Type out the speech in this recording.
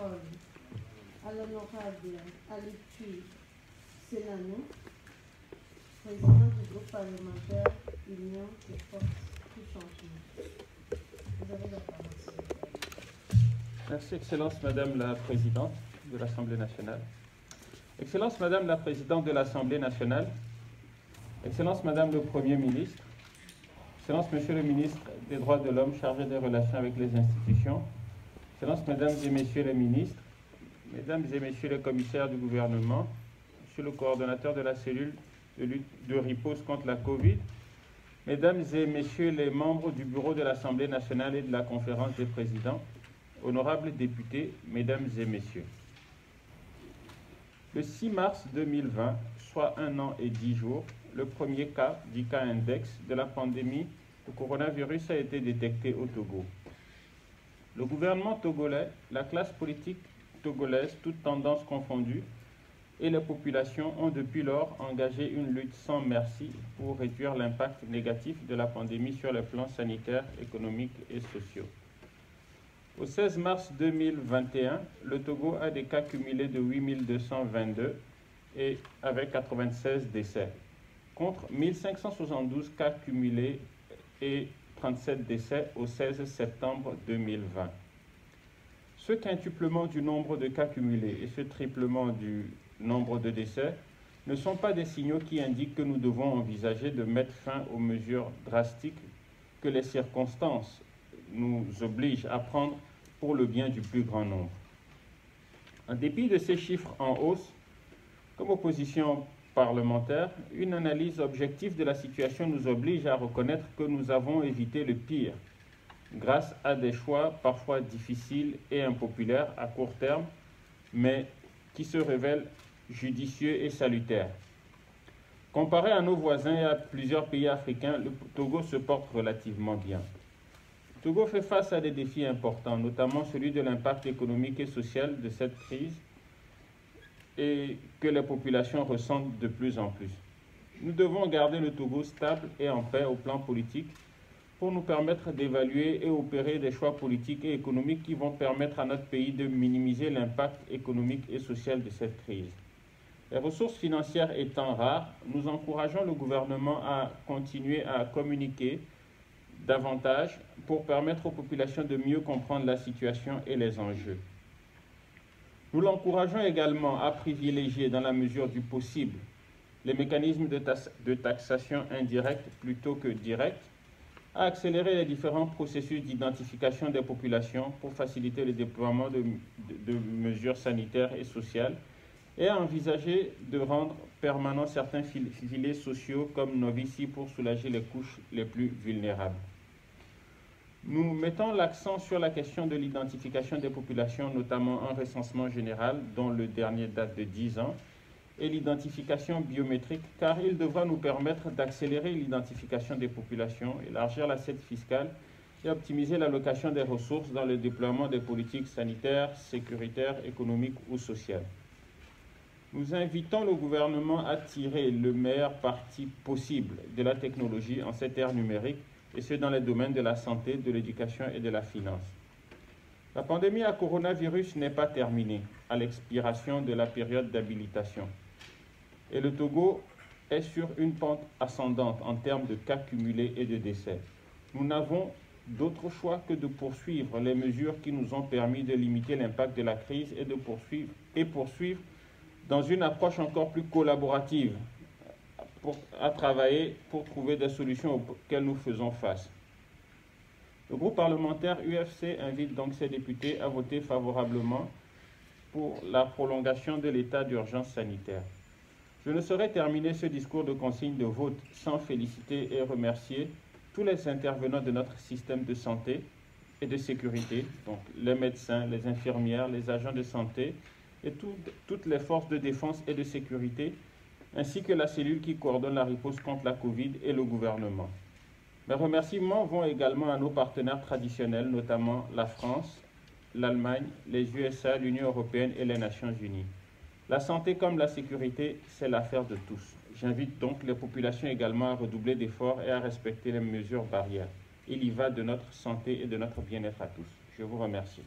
parole à l'honorable Alipui Selano, président du groupe parlementaire Union des forces du changement. Vous avez la parole, s'il vous plaît. Merci, Excellence Madame la Présidente de l'Assemblée nationale. Excellence Madame la Présidente de l'Assemblée nationale, Excellence Madame le Premier ministre, Excellence Monsieur le ministre des Droits de l'Homme chargé des relations avec les institutions, Excellence Mesdames et Messieurs les ministres, Mesdames et Messieurs les commissaires du gouvernement, Monsieur le coordonnateur de la cellule de lutte de riposte contre la Covid, Mesdames et Messieurs les membres du bureau de l'Assemblée nationale et de la conférence des présidents, honorables députés, Mesdames et Messieurs. Le 6 mars 2020, soit 1 an et 10 jours, le premier cas, dit cas index, de la pandémie de coronavirus a été détecté au Togo. Le gouvernement togolais, la classe politique togolaise, toutes tendances confondues, et les populations ont depuis lors engagé une lutte sans merci pour réduire l'impact négatif de la pandémie sur les plans sanitaires, économiques et sociaux. Au 16 mars 2021, le Togo a des cas cumulés de 8222 et avec 96 décès, contre 1572 cas cumulés et 37 décès au 16 septembre 2020. Ce quintuplement du nombre de cas cumulés et ce triplement du nombre de décès ne sont pas des signaux qui indiquent que nous devons envisager de mettre fin aux mesures drastiques que les circonstances nous obligent à prendre pour le bien du plus grand nombre. En dépit de ces chiffres en hausse, comme opposition parlementaire, une analyse objective de la situation nous oblige à reconnaître que nous avons évité le pire grâce à des choix parfois difficiles et impopulaires à court terme, mais qui se révèlent judicieux et salutaires. Comparé à nos voisins et à plusieurs pays africains, le Togo se porte relativement bien. Le Togo fait face à des défis importants, notamment celui de l'impact économique et social de cette crise et que les populations ressentent de plus en plus. Nous devons garder le Togo stable et en paix au plan politique pour nous permettre d'évaluer et opérer des choix politiques et économiques qui vont permettre à notre pays de minimiser l'impact économique et social de cette crise. Les ressources financières étant rares, nous encourageons le gouvernement à continuer à communiquer davantage pour permettre aux populations de mieux comprendre la situation et les enjeux. Nous l'encourageons également à privilégier, dans la mesure du possible, les mécanismes de taxation indirecte plutôt que directe, à accélérer les différents processus d'identification des populations pour faciliter le déploiement de mesures sanitaires et sociales, et à envisager de rendre permanents certains filets sociaux comme Novici pour soulager les couches les plus vulnérables. Nous mettons l'accent sur la question de l'identification des populations, notamment un recensement général dont le dernier date de 10 ans, et l'identification biométrique, car il devra nous permettre d'accélérer l'identification des populations, élargir l'assiette fiscale et optimiser l'allocation des ressources dans le déploiement des politiques sanitaires, sécuritaires, économiques ou sociales. Nous invitons le gouvernement à tirer le meilleur parti possible de la technologie en cette ère numérique, et ce dans les domaines de la santé, de l'éducation et de la finance. La pandémie à coronavirus n'est pas terminée à l'expiration de la période d'habilitation. Et le Togo est sur une pente ascendante en termes de cas cumulés et de décès. Nous n'avons d'autre choix que de poursuivre les mesures qui nous ont permis de limiter l'impact de la crise et de poursuivre dans une approche encore plus collaborative à travailler pour trouver des solutions auxquelles nous faisons face. Le groupe parlementaire UFC invite donc ses députés à voter favorablement pour la prolongation de l'état d'urgence sanitaire. Je ne saurais terminer ce discours de consigne de vote sans féliciter et remercier tous les intervenants de notre système de santé et de sécurité, donc les médecins, les infirmières, les agents de santé et toutes les forces de défense et de sécurité, ainsi que la cellule qui coordonne la riposte contre la Covid et le gouvernement. Mes remerciements vont également à nos partenaires traditionnels, notamment la France, l'Allemagne, les USA, l'Union européenne et les Nations unies. La santé comme la sécurité, c'est l'affaire de tous. J'invite donc les populations également à redoubler d'efforts et à respecter les mesures barrières. Il y va de notre santé et de notre bien-être à tous. Je vous remercie.